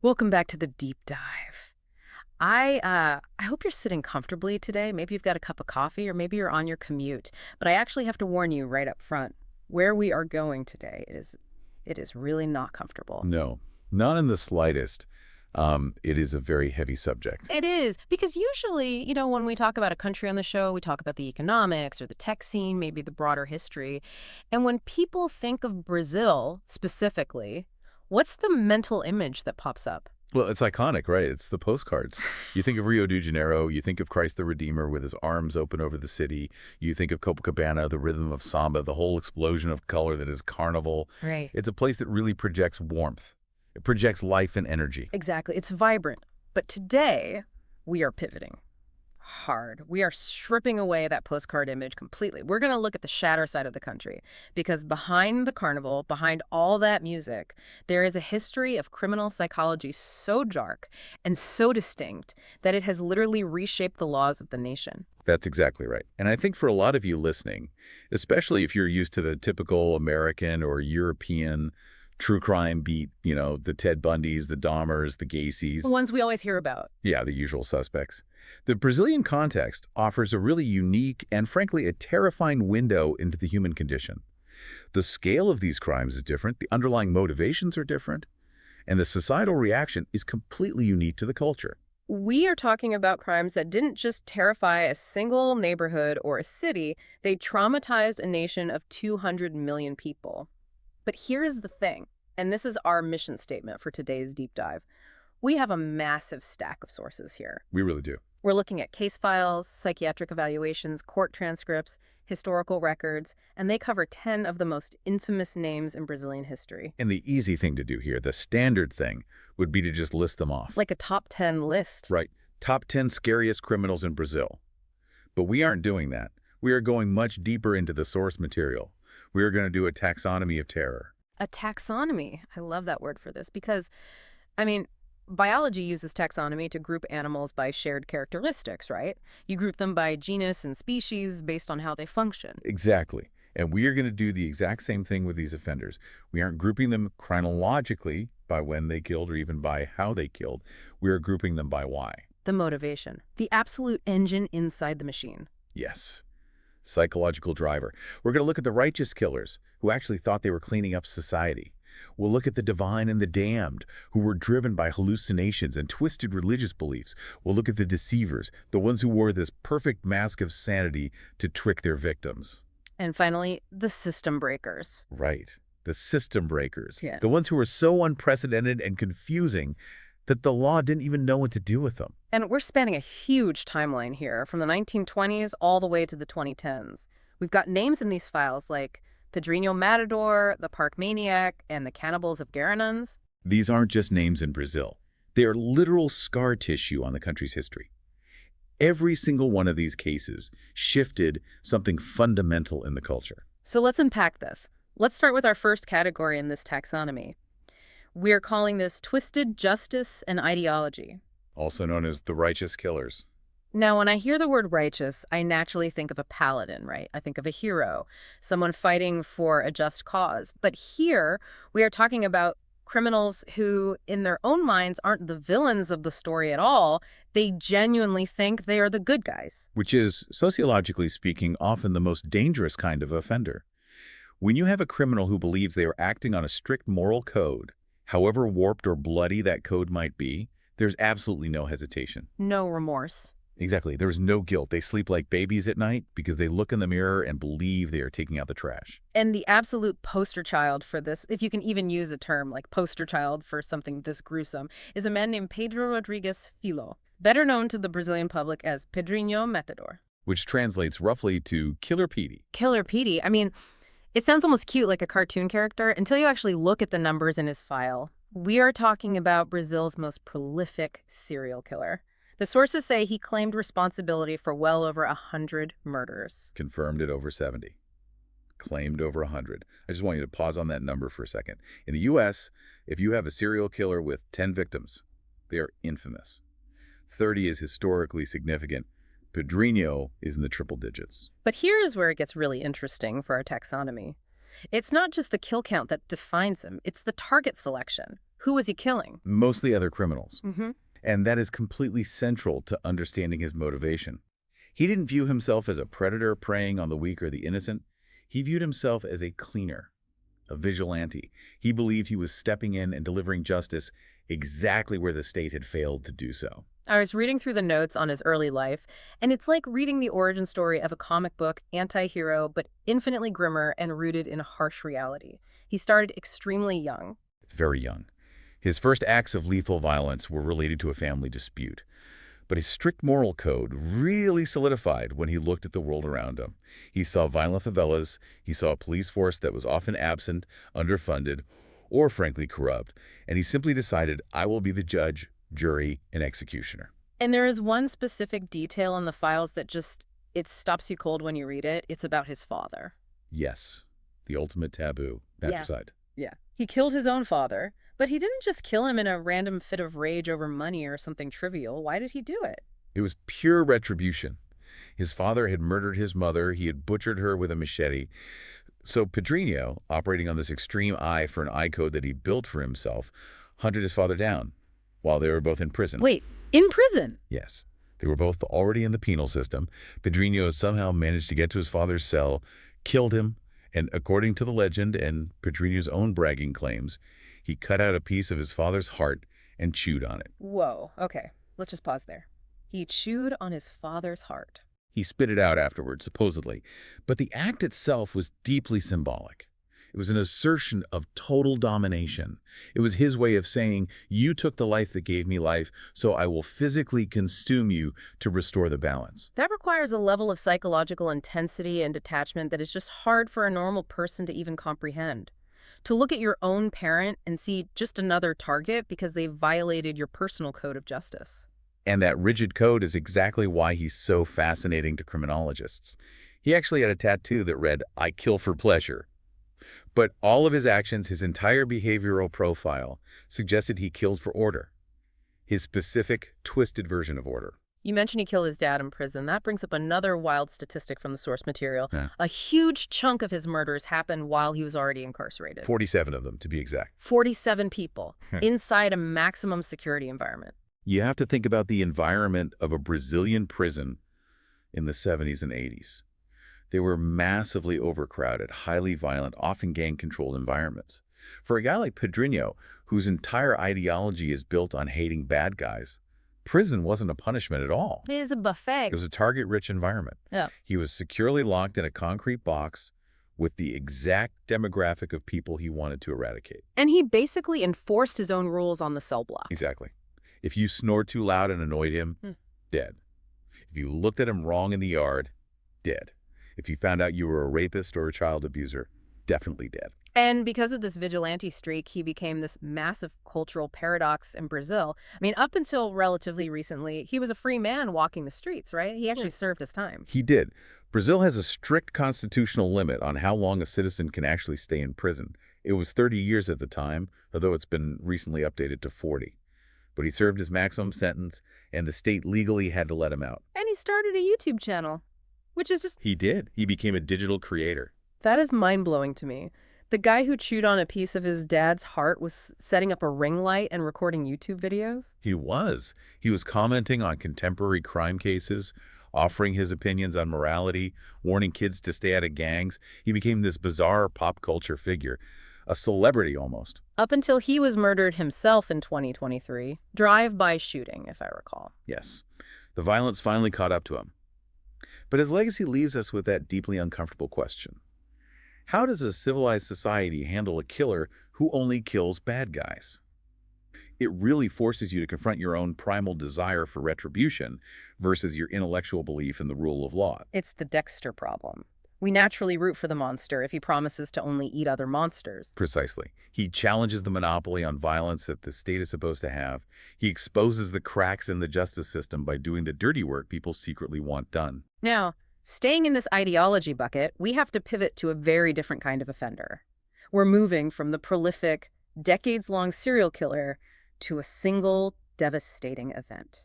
Welcome back to the deep dive. I hope you're sitting comfortably today. Maybe you've got a cup of coffee or maybe you're on your commute. But I actually have to warn you right up front, where we are going today, it is really not comfortable. No, not in the slightest. It is a very heavy subject. It is, because usually, when we talk about a country on the show, we talk about the economics or the tech scene, maybe the broader history. And when people think of Brazil specifically, what's the mental image that pops up? Well, it's iconic, right? It's the postcards. You think of Rio de Janeiro, you think of Christ the Redeemer with his arms open over the city. You think of Copacabana, the rhythm of samba, the whole explosion of color that is carnival. Right. It's a place that really projects warmth. It projects life and energy. Exactly. It's vibrant. But today, we are pivoting hard. We are stripping away that postcard image completely. We're going to look at the shatter side of the country, because behind the carnival, behind all that music, there is a history of criminal psychology so dark and so distinct that it has literally reshaped the laws of the nation. That's exactly right. And I think for a lot of you listening, especially if you're used to the typical American or European true crime beat, the Ted Bundys, the Dahmers, the Gacy's. The ones we always hear about. Yeah, the usual suspects. The Brazilian context offers a really unique and, frankly, a terrifying window into the human condition. The scale of these crimes is different, the underlying motivations are different, and the societal reaction is completely unique to the culture. We are talking about crimes that didn't just terrify a single neighborhood or a city, they traumatized a nation of 200 million people. But here is the thing, and this is our mission statement for today's deep dive. We have a massive stack of sources here. We really do. We're looking at case files, psychiatric evaluations, court transcripts, historical records, and they cover 10 of the most infamous names in Brazilian history. And the easy thing to do here, the standard thing, would be to just list them off. Like a top 10 list. Right. Top 10 scariest criminals in Brazil. But we aren't doing that. We are going much deeper into the source material. We are going to do a taxonomy of terror. A taxonomy. I love that word for this because, biology uses taxonomy to group animals by shared characteristics, right? You group them by genus and species based on how they function. Exactly. And we are going to do the exact same thing with these offenders. We aren't grouping them chronologically by when they killed or even by how they killed. We are grouping them by why. The motivation. The absolute engine inside the machine. Yes. Psychological driver. We're going to look at the righteous killers who actually thought they were cleaning up society. We'll look at the divine and the damned who were driven by hallucinations and twisted religious beliefs. We'll look at the deceivers, the ones who wore this perfect mask of sanity to trick their victims. And finally, the system breakers. Right. The system breakers. Yeah. The ones who were so unprecedented and confusing that the law didn't even know what to do with them. And we're spanning a huge timeline here, from the 1920s all the way to the 2010s. We've got names in these files like Pedrinho Matador, the Park Maniac, and the Cannibals of Garanhuns. These aren't just names in Brazil. They are literal scar tissue on the country's history. Every single one of these cases shifted something fundamental in the culture. So let's unpack this. Let's start with our first category in this taxonomy. We're calling this twisted justice and ideology. Also known as the righteous killers. Now, when I hear the word righteous, I naturally think of a paladin, right? I think of a hero, someone fighting for a just cause. But here, we are talking about criminals who, in their own minds, aren't the villains of the story at all. They genuinely think they are the good guys. Which is, sociologically speaking, often the most dangerous kind of offender. When you have a criminal who believes they are acting on a strict moral code, however warped or bloody that code might be, there's absolutely no hesitation. No remorse. Exactly. There's no guilt. They sleep like babies at night because they look in the mirror and believe they are taking out the trash. And the absolute poster child for this, if you can even use a term like poster child for something this gruesome, is a man named Pedro Rodrigues Filho, better known to the Brazilian public as Pedrinho Matador. Which translates roughly to Killer Petey. Killer Petey. It sounds almost cute, like a cartoon character, until you actually look at the numbers in his file. We are talking about Brazil's most prolific serial killer. The sources say he claimed responsibility for well over 100 murders. Confirmed at over 70. Claimed over 100. I just want you to pause on that number for a second. In the U.S., if you have a serial killer with 10 victims, they are infamous. 30 is historically significant. Pedrinho is in the triple digits. But here is where it gets really interesting for our taxonomy. It's not just the kill count that defines him, it's the target selection. Who was he killing? Mostly other criminals. Mm-hmm. And that is completely central to understanding his motivation. He didn't view himself as a predator preying on the weak or the innocent. He viewed himself as a cleaner, a vigilante. He believed he was stepping in and delivering justice exactly where the state had failed to do so. I was reading through the notes on his early life, and it's like reading the origin story of a comic book anti-hero, but infinitely grimmer and rooted in a harsh reality. He started extremely young. Very young. His first acts of lethal violence were related to a family dispute. But his strict moral code really solidified when he looked at the world around him. He saw violent favelas, he saw a police force that was often absent, underfunded, or frankly corrupt, and he simply decided, I will be the judge, jury, and executioner. And there is one specific detail in the files that it stops you cold when you read it. It's about his father. Yes, the ultimate taboo, matricide. Yeah. He killed his own father, but he didn't just kill him in a random fit of rage over money or something trivial. Why did he do it? It was pure retribution. His father had murdered his mother, he had butchered her with a machete. So Pedrinho, operating on this extreme eye for an eye code that he built for himself, hunted his father down while they were both in prison. Wait, in prison? Yes. They were both already in the penal system. Pedrinho somehow managed to get to his father's cell, killed him, and according to the legend and Pedrinho's own bragging claims, he cut out a piece of his father's heart and chewed on it. Whoa, okay. Let's just pause there. He chewed on his father's heart. He spit it out afterwards, supposedly. But the act itself was deeply symbolic. It was an assertion of total domination. It was his way of saying, you took the life that gave me life, so I will physically consume you to restore the balance. That requires a level of psychological intensity and detachment that is just hard for a normal person to even comprehend. To look at your own parent and see just another target because they violated your personal code of justice. And that rigid code is exactly why he's so fascinating to criminologists. He actually had a tattoo that read, I kill for pleasure. But all of his actions, his entire behavioral profile, suggested he killed for order. His specific, twisted version of order. You mentioned he killed his dad in prison. That brings up another wild statistic from the source material. Yeah. A huge chunk of his murders happened while he was already incarcerated. 47 of them, to be exact. 47 people inside a maximum security environment. You have to think about the environment of a Brazilian prison in the 70s and 80s. They were massively overcrowded, highly violent, often gang-controlled environments. For a guy like Pedrinho, whose entire ideology is built on hating bad guys, prison wasn't a punishment at all. It is a buffet. It was a target-rich environment. Yeah. He was securely locked in a concrete box with the exact demographic of people he wanted to eradicate. And he basically enforced his own rules on the cell block. Exactly. If you snored too loud and annoyed him, dead. If you looked at him wrong in the yard, dead. If you found out you were a rapist or a child abuser, definitely dead. And because of this vigilante streak, he became this massive cultural paradox in Brazil. I mean, up until relatively recently, he was a free man walking the streets, right? He actually served his time. He did. Brazil has a strict constitutional limit on how long a citizen can actually stay in prison. It was 30 years at the time, although it's been recently updated to 40. But he served his maximum sentence, and the state legally had to let him out. And he started a YouTube channel, which is just... He did. He became a digital creator. That is mind-blowing to me. The guy who chewed on a piece of his dad's heart was setting up a ring light and recording YouTube videos? He was. He was commenting on contemporary crime cases, offering his opinions on morality, warning kids to stay out of gangs. He became this bizarre pop culture figure, a celebrity almost. Up until he was murdered himself in 2023. Drive-by shooting, if I recall. Yes. The violence finally caught up to him. But his legacy leaves us with that deeply uncomfortable question. How does a civilized society handle a killer who only kills bad guys? It really forces you to confront your own primal desire for retribution versus your intellectual belief in the rule of law. It's the Dexter problem. We naturally root for the monster if he promises to only eat other monsters. Precisely. He challenges the monopoly on violence that the state is supposed to have. He exposes the cracks in the justice system by doing the dirty work people secretly want done. Now, staying in this ideology bucket, we have to pivot to a very different kind of offender. We're moving from the prolific, decades-long serial killer to a single, devastating event.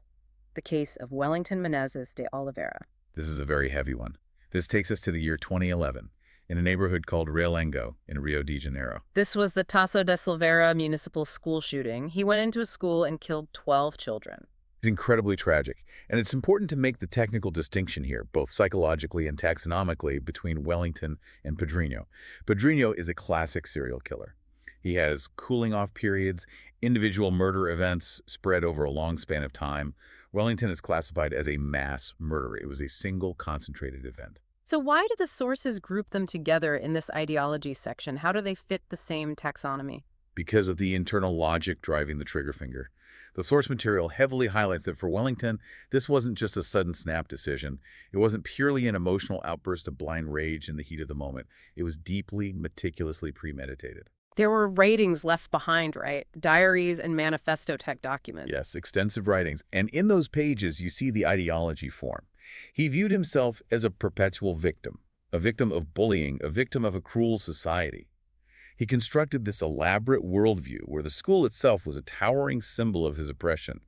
The case of Wellington Menezes de Oliveira. This is a very heavy one. This takes us to the year 2011. in a neighborhood called Realengo in Rio de Janeiro. This was the Tasso de Silveira municipal school shooting. He went into a school and killed 12 children. It's incredibly tragic, and it's important to make the technical distinction here, both psychologically and taxonomically, between Wellington and Padrino. Padrino is a classic serial killer. He has cooling-off periods, individual murder events spread over a long span of time. Wellington is classified as a mass murderer. It was a single concentrated event. So why do the sources group them together in this ideology section? How do they fit the same taxonomy? Because of the internal logic driving the trigger finger. The source material heavily highlights that for Wellington, this wasn't just a sudden snap decision. It wasn't purely an emotional outburst of blind rage in the heat of the moment. It was deeply, meticulously premeditated. There were writings left behind, right? Diaries and manifesto-type documents. Yes, extensive writings. And in those pages, you see the ideology form. He viewed himself as a perpetual victim of bullying, a victim of a cruel society. He constructed this elaborate worldview where the school itself was a towering symbol of his oppression,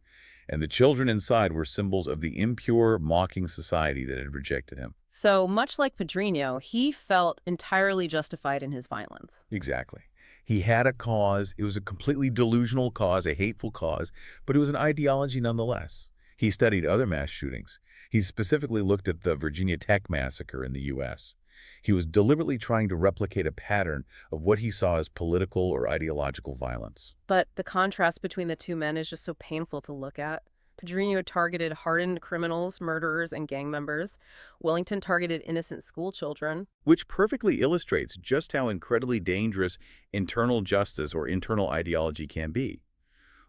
and the children inside were symbols of the impure, mocking society that had rejected him. So, much like Padrino, he felt entirely justified in his violence. Exactly. He had a cause. It was a completely delusional cause, a hateful cause, but it was an ideology nonetheless. He studied other mass shootings. He specifically looked at the Virginia Tech massacre in the U.S. He was deliberately trying to replicate a pattern of what he saw as political or ideological violence. But the contrast between the two men is just so painful to look at. Padrino targeted hardened criminals, murderers, and gang members. Wellington targeted innocent school children. Which perfectly illustrates just how incredibly dangerous internal justice or internal ideology can be.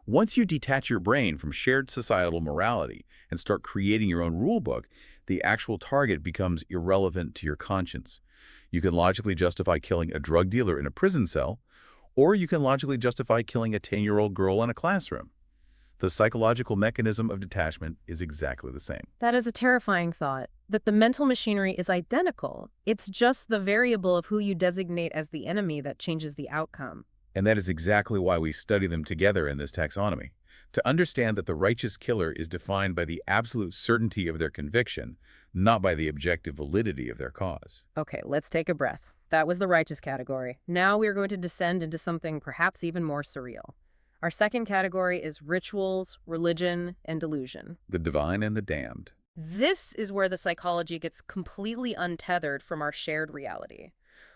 Once you detach your brain from shared societal morality and start creating your own rulebook, the actual target becomes irrelevant to your conscience. You can logically justify killing a drug dealer in a prison cell, or you can logically justify killing a 10-year-old girl in a classroom. The psychological mechanism of detachment is exactly the same. That is a terrifying thought, that the mental machinery is identical. It's just the variable of who you designate as the enemy that changes the outcome. And that is exactly why we study them together in this taxonomy. To understand that the righteous killer is defined by the absolute certainty of their conviction, not by the objective validity of their cause. Okay, let's take a breath. That was the righteous category. Now we are going to descend into something perhaps even more surreal. Our second category is rituals, religion, and delusion. The divine and the damned. This is where the psychology gets completely untethered from our shared reality.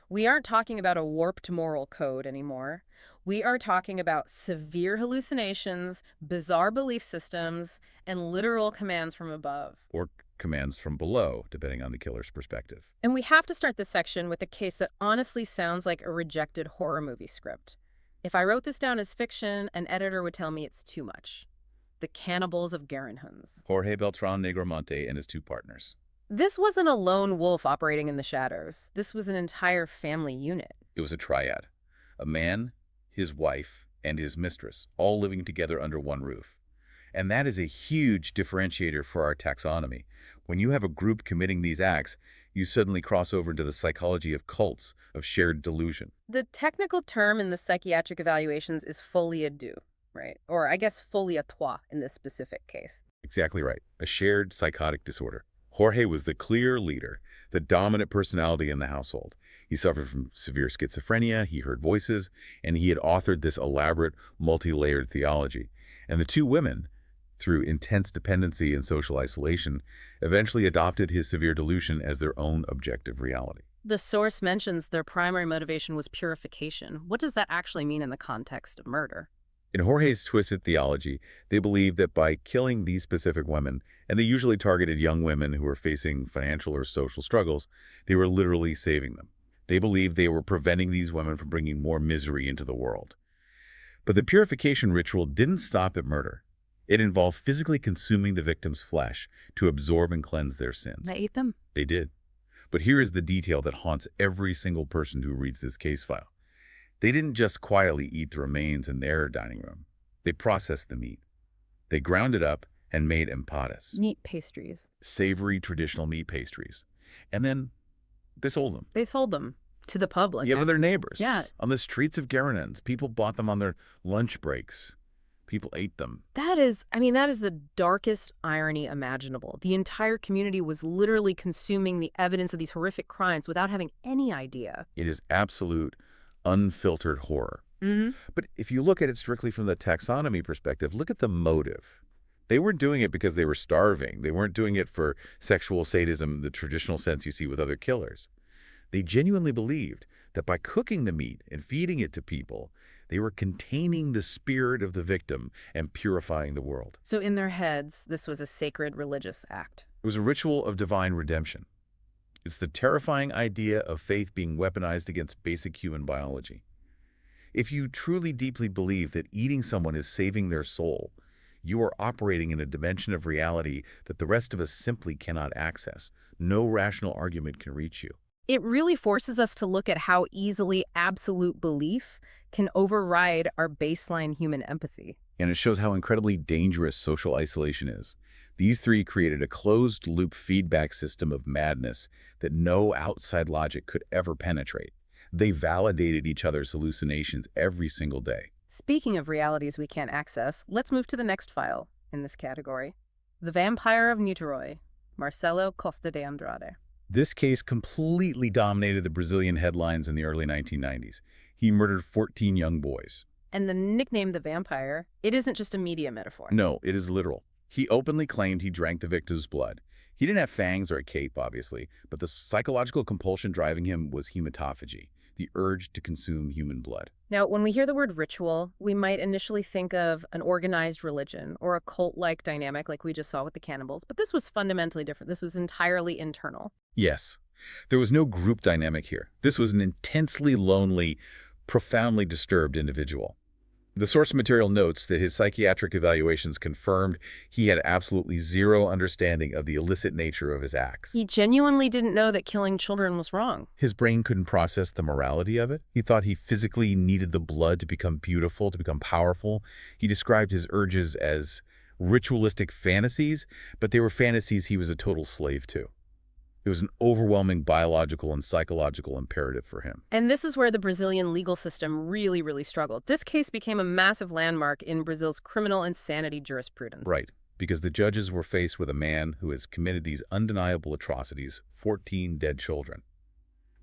We aren't talking about a warped moral code anymore. We are talking about severe hallucinations, bizarre belief systems, and literal commands from above. Or commands from below, depending on the killer's perspective. And we have to start this section with a case that honestly sounds like a rejected horror movie script. If I wrote this down as fiction, an editor would tell me it's too much. The Cannibals of Garanhuns. Jorge Beltran Negromonte and his two partners. This wasn't a lone wolf operating in the shadows. This was an entire family unit. It was a triad. A man, his wife, and his mistress, all living together under one roof. And that is a huge differentiator for our taxonomy. When you have a group committing these acts, you suddenly cross over into the psychology of cults, of shared delusion. The technical term in the psychiatric evaluations is folie à deux, right? Or I guess folie à trois in this specific case. Exactly right. A shared psychotic disorder. Jorge was the clear leader, the dominant personality in the household. He suffered from severe schizophrenia, he heard voices, and he had authored this elaborate, multi-layered theology. And the two women, through intense dependency and social isolation, eventually adopted his severe delusion as their own objective reality. The source mentions their primary motivation was purification. What does that actually mean in the context of murder? In Jorge's twisted theology, they believed that by killing these specific women, and they usually targeted young women who were facing financial or social struggles, they were literally saving them. They believed they were preventing these women from bringing more misery into the world. But the purification ritual didn't stop at murder. It involved physically consuming the victim's flesh to absorb and cleanse their sins. They ate them? They did. But here is the detail that haunts every single person who reads this case file. They didn't just quietly eat the remains in their dining room. They processed the meat. They ground it up and made empadas. Meat pastries. Savory traditional meat pastries. And then they sold them. They sold them to the public. Yeah, to their neighbors. Yeah. On the streets of Garanhuns, people bought them on their lunch breaks. People ate them. That is the darkest irony imaginable. The entire community was literally consuming the evidence of these horrific crimes without having any idea. It is absolute, unfiltered horror. Hmm. But if you look at it strictly from the taxonomy perspective, look at the motive. They weren't doing it because they were starving. They weren't doing it for sexual sadism, the traditional sense you see with other killers. They genuinely believed that by cooking the meat and feeding it to people, they were containing the spirit of the victim and purifying the world. So in their heads, this was a sacred religious act. It was a ritual of divine redemption. It's the terrifying idea of faith being weaponized against basic human biology. If you truly deeply believe that eating someone is saving their soul, you are operating in a dimension of reality that the rest of us simply cannot access. No rational argument can reach you. It really forces us to look at how easily absolute belief can override our baseline human empathy. And it shows how incredibly dangerous social isolation is. These three created a closed-loop feedback system of madness that no outside logic could ever penetrate. They validated each other's hallucinations every single day. Speaking of realities we can't access, let's move to the next file in this category. The Vampire of Niterói, Marcelo Costa de Andrade. This case completely dominated the Brazilian headlines in the early 1990s. He murdered 14 young boys. And the nickname the Vampire, it isn't just a media metaphor. No, it is literal. He openly claimed he drank the victim's blood. He didn't have fangs or a cape, obviously, but the psychological compulsion driving him was hematophagy, the urge to consume human blood. Now, when we hear the word ritual, we might initially think of an organized religion or a cult-like dynamic like we just saw with the cannibals, but this was fundamentally different. This was entirely internal. Yes, there was no group dynamic here. This was an intensely lonely, profoundly disturbed individual. The source material notes that his psychiatric evaluations confirmed he had absolutely zero understanding of the illicit nature of his acts. He genuinely didn't know that killing children was wrong. His brain couldn't process the morality of it. He thought he physically needed the blood to become beautiful, to become powerful. He described his urges as ritualistic fantasies, but they were fantasies he was a total slave to. It was an overwhelming biological and psychological imperative for him. And this is where the Brazilian legal system really struggled. This case became a massive landmark in Brazil's criminal insanity jurisprudence. Right, because the judges were faced with a man who has committed these undeniable atrocities, 14 dead children.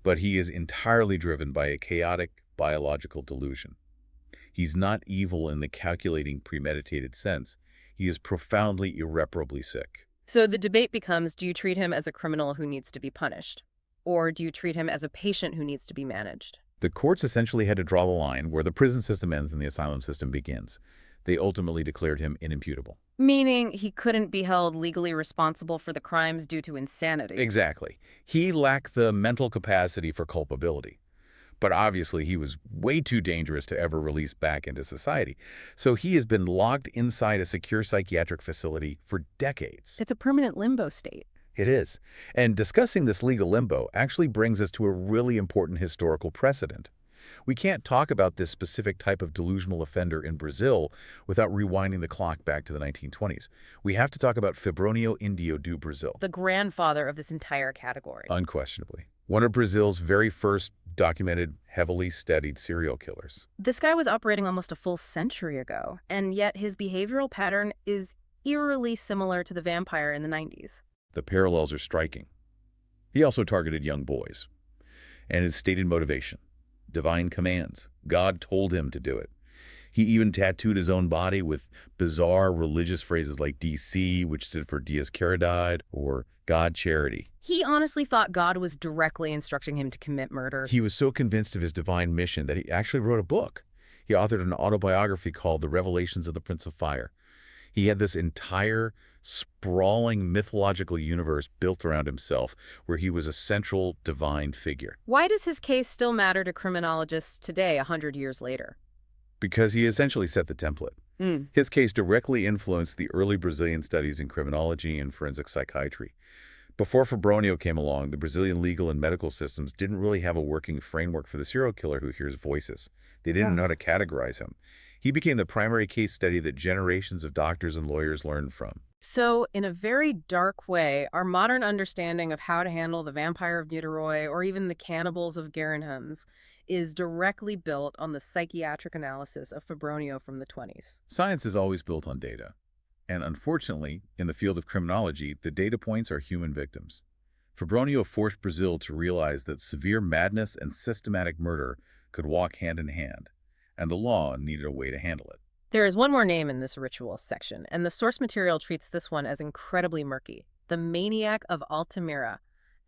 But he is entirely driven by a chaotic biological delusion. He's not evil in the calculating, premeditated sense. He is profoundly, irreparably sick. So the debate becomes, do you treat him as a criminal who needs to be punished? Or do you treat him as a patient who needs to be managed? The courts essentially had to draw the line where the prison system ends and the asylum system begins. They ultimately declared him inimputable. Meaning he couldn't be held legally responsible for the crimes due to insanity. Exactly. He lacked the mental capacity for culpability. But obviously he was way too dangerous to ever release back into society. So he has been locked inside a secure psychiatric facility for decades. It's a permanent limbo state. It is. And discussing this legal limbo actually brings us to a really important historical precedent. We can't talk about this specific type of delusional offender in Brazil without rewinding the clock back to the 1920s. We have to talk about Febronio Indio do Brazil. The grandfather of this entire category. Unquestionably. One of Brazil's very first documented, heavily studied serial killers. This guy was operating almost a full century ago, and yet his behavioral pattern is eerily similar to the vampire in the 90s. The parallels are striking. He also targeted young boys. And his stated motivation: divine commands. God told him to do it. He even tattooed his own body with bizarre religious phrases like DC, which stood for Dios Caridad, or God Charity. He honestly thought God was directly instructing him to commit murder. He was so convinced of his divine mission that he actually wrote a book. He authored an autobiography called The Revelations of the Prince of Fire. He had this entire sprawling mythological universe built around himself where he was a central divine figure. Why does his case still matter to criminologists today, 100 years later? Because he essentially set the template. His case directly influenced the early Brazilian studies in criminology and forensic psychiatry. Before Febronio came along, the Brazilian legal and medical systems didn't really have a working framework for the serial killer who hears voices. They didn't know how to categorize him. He became the primary case study that generations of doctors and lawyers learned from. So, in a very dark way, our modern understanding of how to handle the Vampire of Niterói or even the cannibals of Guérinhams is directly built on the psychiatric analysis of Fabronio from the 20s. Science is always built on data. And unfortunately, in the field of criminology, the data points are human victims. Fabronio forced Brazil to realize that severe madness and systematic murder could walk hand in hand, and the law needed a way to handle it. There is one more name in this ritual section, and the source material treats this one as incredibly murky. The maniac of Altamira,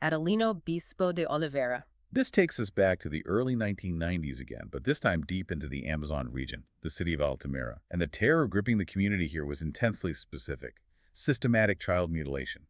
Adelino Bispo de Oliveira. This takes us back to the early 1990s again, but this time deep into the Amazon region, the city of Altamira. And the terror gripping the community here was intensely specific: systematic child mutilation.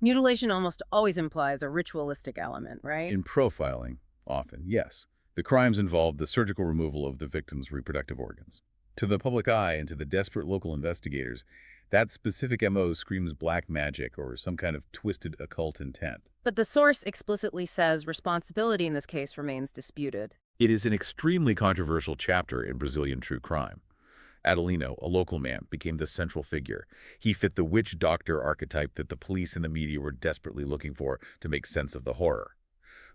Mutilation almost always implies a ritualistic element, right? In profiling, often, yes. The crimes involved the surgical removal of the victim's reproductive organs. To the public eye and to the desperate local investigators, that specific MO screams black magic or some kind of twisted occult intent. But the source explicitly says responsibility in this case remains disputed. It is an extremely controversial chapter in Brazilian true crime. Adelino, a local man, became the central figure. He fit the witch doctor archetype that the police and the media were desperately looking for to make sense of the horror.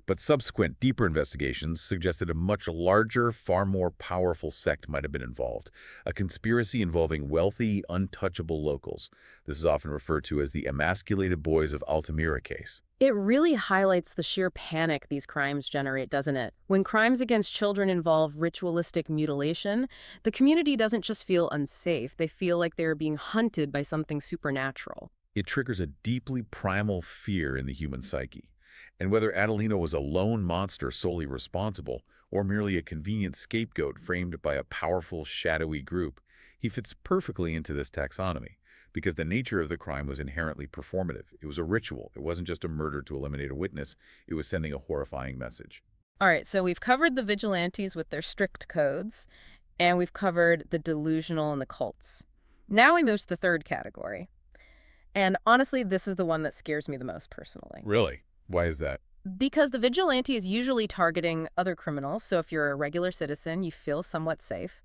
But subsequent, deeper investigations suggested a much larger, far more powerful sect might have been involved, a conspiracy involving wealthy, untouchable locals. This is often referred to as the emasculated boys of Altamira case. It really highlights the sheer panic these crimes generate, doesn't it? When crimes against children involve ritualistic mutilation, the community doesn't just feel unsafe, they feel like they're being hunted by something supernatural. It triggers a deeply primal fear in the human psyche. And whether Adelino was a lone monster solely responsible, or merely a convenient scapegoat framed by a powerful, shadowy group, he fits perfectly into this taxonomy, because the nature of the crime was inherently performative. It was a ritual. It wasn't just a murder to eliminate a witness. It was sending a horrifying message. All right, so we've covered the vigilantes with their strict codes, and we've covered the delusional and the cults. Now we move to the third category. And honestly, this is the one that scares me the most personally. Really? Why is that? Because the vigilante is usually targeting other criminals, so if you're a regular citizen, you feel somewhat safe.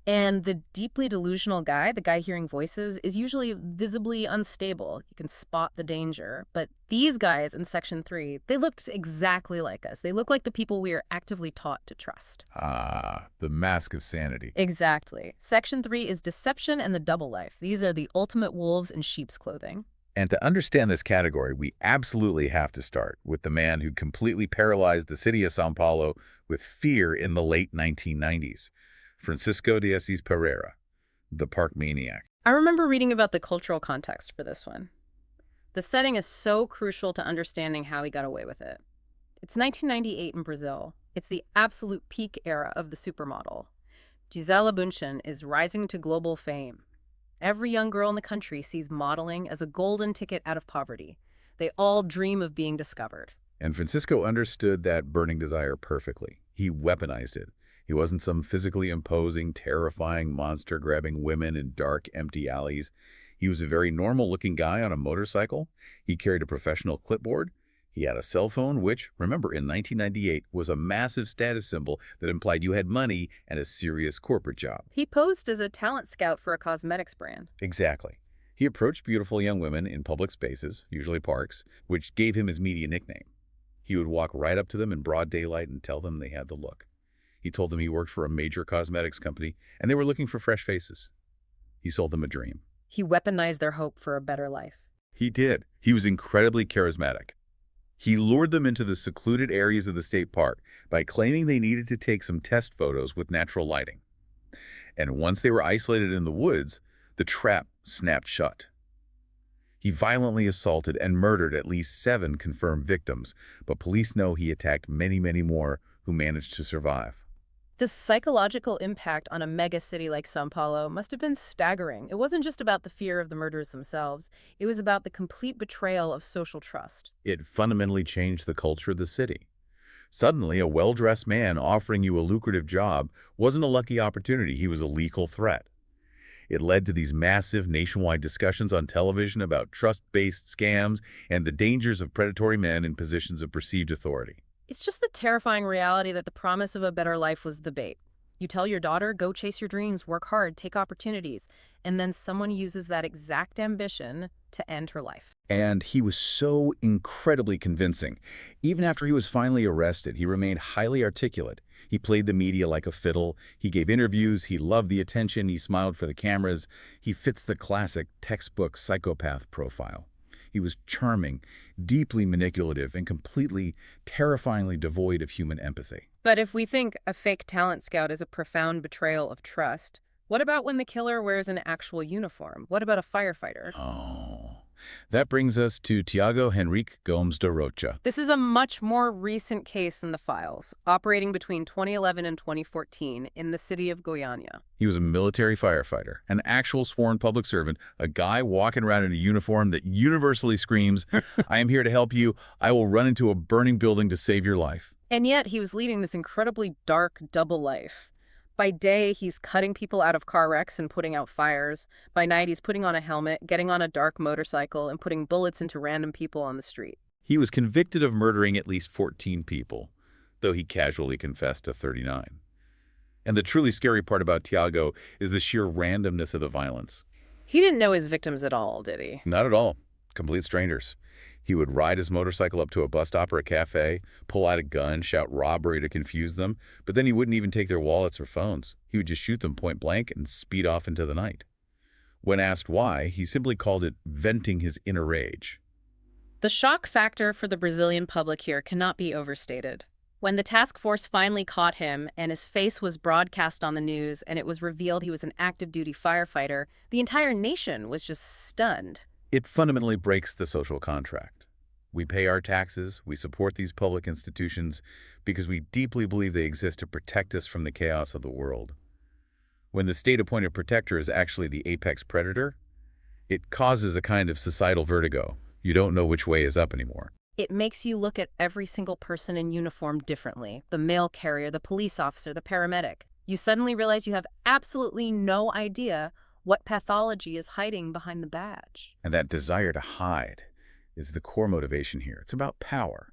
And the deeply delusional guy, the guy hearing voices, is usually visibly unstable. You can spot the danger. But these guys in Section 3, they looked exactly like us. They look like the people we are actively taught to trust. Ah, the mask of sanity. Exactly. Section 3 is deception and the double life. These are the ultimate wolves in sheep's clothing. And to understand this category, we absolutely have to start with the man who completely paralyzed the city of São Paulo with fear in the late 1990s, Francisco de Assis Pereira, the park maniac. I remember reading about the cultural context for this one. The setting is so crucial to understanding how he got away with it. It's 1998 in Brazil. It's the absolute peak era of the supermodel. Gisela Bündchen is rising to global fame. Every young girl in the country sees modeling as a golden ticket out of poverty. They all dream of being discovered. And Francisco understood that burning desire perfectly. He weaponized it. He wasn't some physically imposing, terrifying monster grabbing women in dark, empty alleys. He was a very normal-looking guy on a motorcycle. He carried a professional clipboard. He had a cell phone, which, remember, in 1998 was a massive status symbol that implied you had money and a serious corporate job. He posed as a talent scout for a cosmetics brand. Exactly. He approached beautiful young women in public spaces, usually parks, which gave him his media nickname. He would walk right up to them in broad daylight and tell them they had the look. He told them he worked for a major cosmetics company and they were looking for fresh faces. He sold them a dream. He weaponized their hope for a better life. He did. He was incredibly charismatic. He lured them into the secluded areas of the state park by claiming they needed to take some test photos with natural lighting. And once they were isolated in the woods, the trap snapped shut. He violently assaulted and murdered at least 7 confirmed victims, but police know he attacked many, many more who managed to survive. The psychological impact on a mega city like São Paulo must have been staggering. It wasn't just about the fear of the murders themselves. It was about the complete betrayal of social trust. It fundamentally changed the culture of the city. Suddenly, a well-dressed man offering you a lucrative job wasn't a lucky opportunity. He was a lethal threat. It led to these massive nationwide discussions on television about trust-based scams and the dangers of predatory men in positions of perceived authority. It's just the terrifying reality that the promise of a better life was the bait. You tell your daughter, go chase your dreams, work hard, take opportunities, and then someone uses that exact ambition to end her life. And he was so incredibly convincing. Even after he was finally arrested, he remained highly articulate. He played the media like a fiddle. He gave interviews. He loved the attention. He smiled for the cameras. He fits the classic textbook psychopath profile. He was charming, deeply manipulative, and completely, terrifyingly devoid of human empathy. But if we think a fake talent scout is a profound betrayal of trust, what about when the killer wears an actual uniform? What about a firefighter? Oh, that brings us to Tiago Henrique Gomes de Rocha. This is a much more recent case in the files, operating between 2011 and 2014 in the city of Goiânia. He was a military firefighter, an actual sworn public servant, a guy walking around in a uniform that universally screams, I am here to help you. I will run into a burning building to save your life. And yet he was leading this incredibly dark double life. By day, he's cutting people out of car wrecks and putting out fires. By night, he's putting on a helmet, getting on a dark motorcycle, and putting bullets into random people on the street. He was convicted of murdering at least 14 people, though he casually confessed to 39. And the truly scary part about Tiago is the sheer randomness of the violence. He didn't know his victims at all, did he? Not at all. Complete strangers. He would ride his motorcycle up to a bus stop or a cafe, pull out a gun, shout robbery to confuse them, but then he wouldn't even take their wallets or phones. He would just shoot them point blank and speed off into the night. When asked why, he simply called it venting his inner rage. The shock factor for the Brazilian public here cannot be overstated. When the task force finally caught him and his face was broadcast on the news and it was revealed he was an active duty firefighter, the entire nation was just stunned. It fundamentally breaks the social contract. We pay our taxes, we support these public institutions because we deeply believe they exist to protect us from the chaos of the world. When the state-appointed protector is actually the apex predator, it causes a kind of societal vertigo. You don't know which way is up anymore. It makes you look at every single person in uniform differently. The mail carrier, the police officer, the paramedic. You suddenly realize you have absolutely no idea what pathology is hiding behind the badge. And that desire to hide is the core motivation here. It's about power.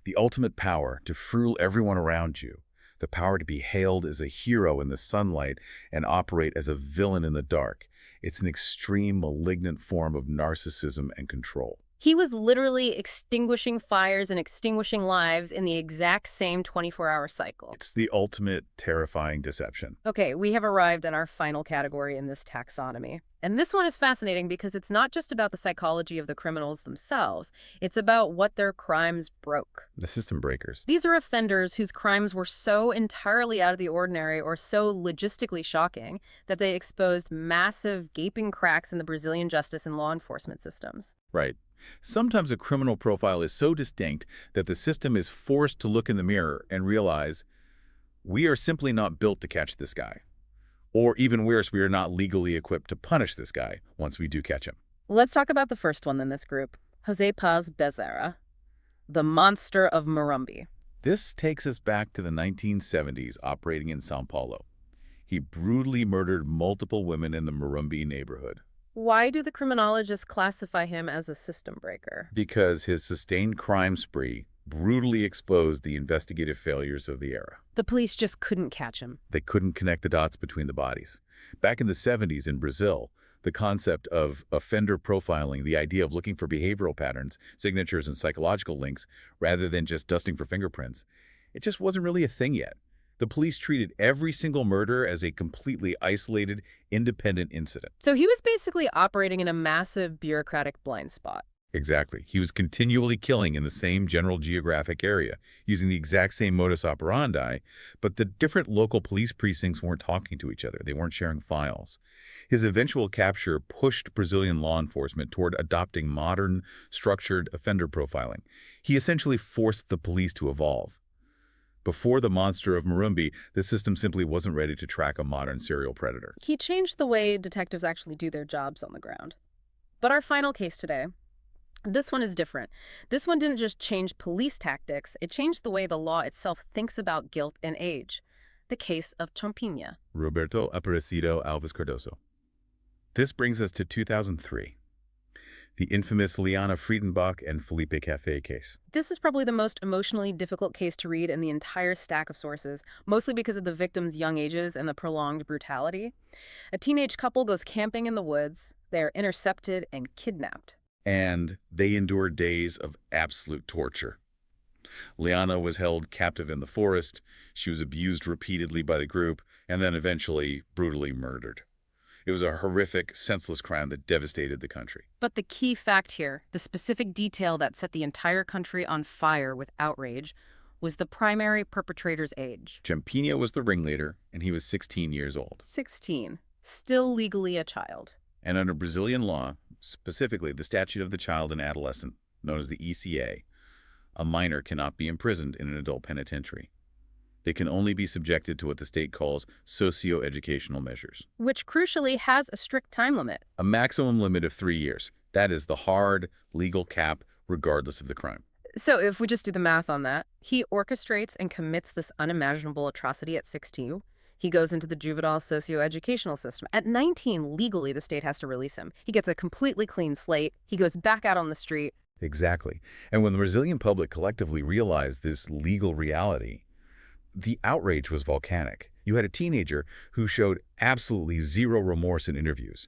The ultimate power to fool everyone around you. The power to be hailed as a hero in the sunlight and operate as a villain in the dark. It's an extreme, malignant form of narcissism and control. He was literally extinguishing fires and extinguishing lives in the exact same 24-hour cycle. It's the ultimate terrifying deception. Okay, we have arrived at our final category in this taxonomy. And this one is fascinating because it's not just about the psychology of the criminals themselves. It's about what their crimes broke. The system breakers. These are offenders whose crimes were so entirely out of the ordinary or so logistically shocking that they exposed massive gaping cracks in the Brazilian justice and law enforcement systems. Right. Sometimes a criminal profile is so distinct that the system is forced to look in the mirror and realize we are simply not built to catch this guy. Or even worse, we are not legally equipped to punish this guy once we do catch him. Let's talk about the first one in this group, José Paz Bezerra, the monster of Morumbi. This takes us back to the 1970s operating in São Paulo. He brutally murdered multiple women in the Morumbi neighborhood. Why do the criminologists classify him as a system breaker? Because his sustained crime spree brutally exposed the investigative failures of the era. The police just couldn't catch him. They couldn't connect the dots between the bodies. Back in the 70s in Brazil, the concept of offender profiling, the idea of looking for behavioral patterns, signatures, and psychological links rather than just dusting for fingerprints, it just wasn't really a thing yet. The police treated every single murder as a completely isolated, independent incident. So he was basically operating in a massive bureaucratic blind spot. Exactly. He was continually killing in the same general geographic area, using the exact same modus operandi, but the different local police precincts weren't talking to each other. They weren't sharing files. His eventual capture pushed Brazilian law enforcement toward adopting modern, structured offender profiling. He essentially forced the police to evolve. Before the monster of Morumbi, the system simply wasn't ready to track a modern serial predator. He changed the way detectives actually do their jobs on the ground. But our final case today, this one is different. This one didn't just change police tactics, it changed the way the law itself thinks about guilt and age. The case of Champinha. Roberto Aparecido Alves Cardoso. This brings us to 2003. The infamous Liana Friedenbach and Felipe Café case. This is probably the most emotionally difficult case to read in the entire stack of sources, mostly because of the victims' young ages and the prolonged brutality. A teenage couple goes camping in the woods. They are intercepted and kidnapped. And they endure days of absolute torture. Liana was held captive in the forest, she was abused repeatedly by the group, and then eventually brutally murdered. It was a horrific, senseless crime that devastated the country. But the key fact here, the specific detail that set the entire country on fire with outrage, was the primary perpetrator's age. Champinha was the ringleader, and he was 16 years old. 16. Still legally a child. And under Brazilian law, specifically the Statute of the Child and Adolescent, known as the ECA, a minor cannot be imprisoned in an adult penitentiary. They can only be subjected to what the state calls socio-educational measures. Which crucially has a strict time limit. A maximum limit of 3 years. That is the hard, legal cap, regardless of the crime. So if we just do the math on that, he orchestrates and commits this unimaginable atrocity at 16. He goes into the juvenile socio-educational system. At 19, legally, the state has to release him. He gets a completely clean slate. He goes back out on the street. Exactly. And when the Brazilian public collectively realized this legal reality, the outrage was volcanic. You had a teenager who showed absolutely zero remorse in interviews,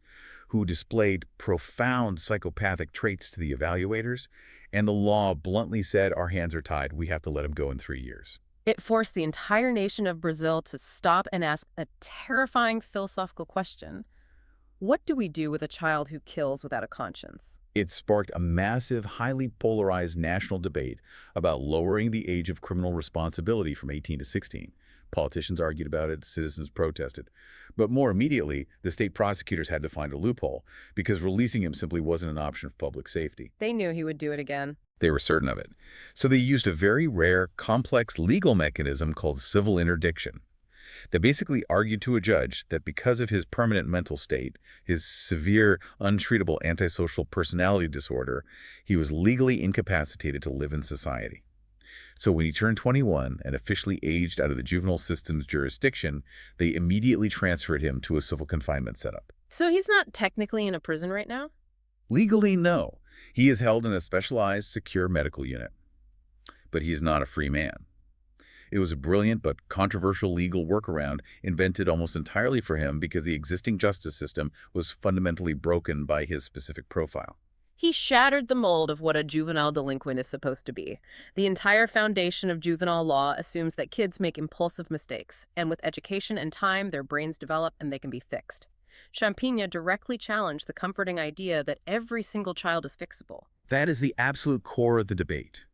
who displayed profound psychopathic traits to the evaluators, and the law bluntly said, our hands are tied, we have to let him go in 3 years. It forced the entire nation of Brazil to stop and ask a terrifying philosophical question. What do we do with a child who kills without a conscience? It sparked a massive, highly polarized national debate about lowering the age of criminal responsibility from 18 to 16. Politicians argued about it, citizens protested. But more immediately, the state prosecutors had to find a loophole because releasing him simply wasn't an option for public safety. They knew he would do it again. They were certain of it. So they used a very rare, complex legal mechanism called civil interdiction. They basically argued to a judge that because of his permanent mental state, his severe, untreatable antisocial personality disorder, he was legally incapacitated to live in society. So when he turned 21 and officially aged out of the juvenile system's jurisdiction, they immediately transferred him to a civil confinement setup. So he's not technically in a prison right now? Legally, no. He is held in a specialized, secure medical unit. But he is not a free man. It was a brilliant but controversial legal workaround invented almost entirely for him because the existing justice system was fundamentally broken by his specific profile. He shattered the mold of what a juvenile delinquent is supposed to be. The entire foundation of juvenile law assumes that kids make impulsive mistakes, and with education and time, their brains develop and they can be fixed. Champinha directly challenged the comforting idea that every single child is fixable. That is the absolute core of the debate.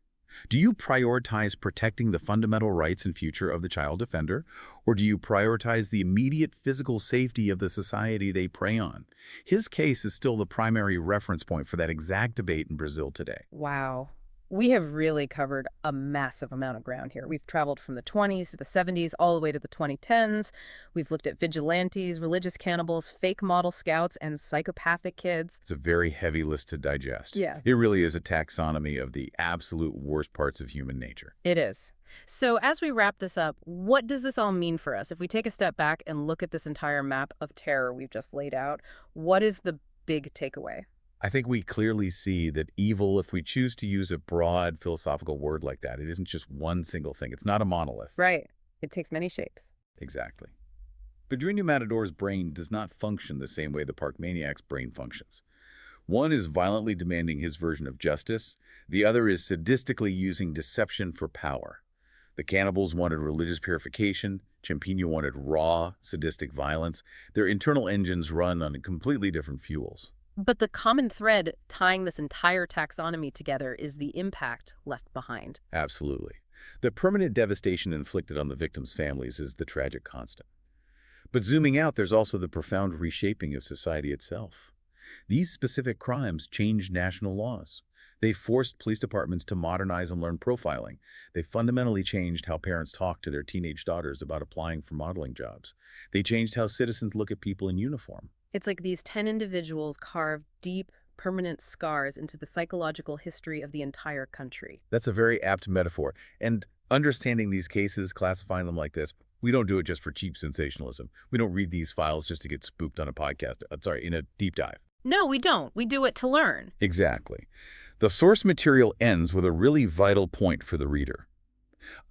Do you prioritize protecting the fundamental rights and future of the child offender, or do you prioritize the immediate physical safety of the society they prey on? His case is still the primary reference point for that exact debate in Brazil today. Wow. We have really covered a massive amount of ground here. We've traveled from the 20s to the 70s, all the way to the 2010s. We've looked at vigilantes, religious cannibals, fake model scouts, and psychopathic kids. It's a very heavy list to digest. Yeah. It really is a taxonomy of the absolute worst parts of human nature. It is. So as we wrap this up, what does this all mean for us? If we take a step back and look at this entire map of terror we've just laid out, what is the big takeaway? I think we clearly see that evil, if we choose to use a broad philosophical word like that, it isn't just one single thing. It's not a monolith. Right. It takes many shapes. Exactly. Pedrinho Matador's brain does not function the same way the park maniac's brain functions. One is violently demanding his version of justice. The other is sadistically using deception for power. The cannibals wanted religious purification. Champinha wanted raw, sadistic violence. Their internal engines run on completely different fuels. But the common thread tying this entire taxonomy together is the impact left behind. Absolutely. The permanent devastation inflicted on the victims' families is the tragic constant. But zooming out, there's also the profound reshaping of society itself. These specific crimes changed national laws. They forced police departments to modernize and learn profiling. They fundamentally changed how parents talk to their teenage daughters about applying for modeling jobs. They changed how citizens look at people in uniform. It's like these 10 individuals carved deep, permanent scars into the psychological history of the entire country. That's a very apt metaphor. And understanding these cases, classifying them like this, we don't do it just for cheap sensationalism. We don't read these files just to get spooked on a podcast, in a deep dive. No, we don't. We do it to learn. Exactly. The source material ends with a really vital point for the reader.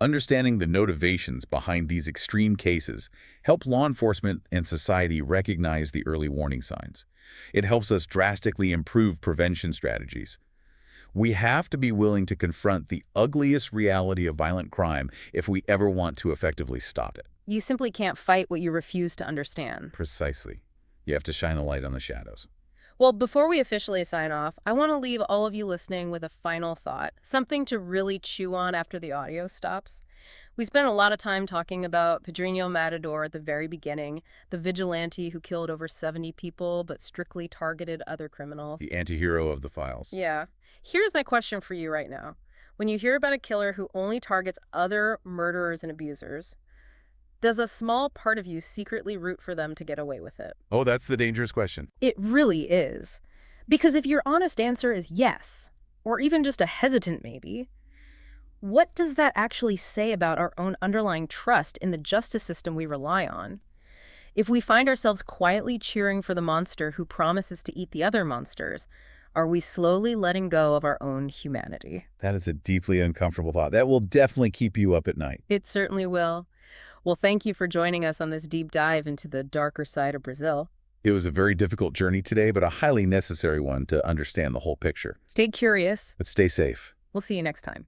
Understanding the motivations behind these extreme cases help law enforcement and society recognize the early warning signs. It helps us drastically improve prevention strategies. We have to be willing to confront the ugliest reality of violent crime if we ever want to effectively stop it. You simply can't fight what you refuse to understand. Precisely. You have to shine a light on the shadows. Well, before we officially sign off, I want to leave all of you listening with a final thought, something to really chew on after the audio stops. We spent a lot of time talking about Pedrinho Matador at the very beginning, the vigilante who killed over 70 people but strictly targeted other criminals. The anti-hero of the files. Yeah. Here's my question for you right now. When you hear about a killer who only targets other murderers and abusers, does a small part of you secretly root for them to get away with it? Oh, that's the dangerous question. It really is. Because if your honest answer is yes, or even just a hesitant maybe, what does that actually say about our own underlying trust in the justice system we rely on? If we find ourselves quietly cheering for the monster who promises to eat the other monsters, are we slowly letting go of our own humanity? That is a deeply uncomfortable thought. That will definitely keep you up at night. It certainly will. Well, thank you for joining us on this deep dive into the darker side of Brazil. It was a very difficult journey today, but a highly necessary one to understand the whole picture. Stay curious. But stay safe. We'll see you next time.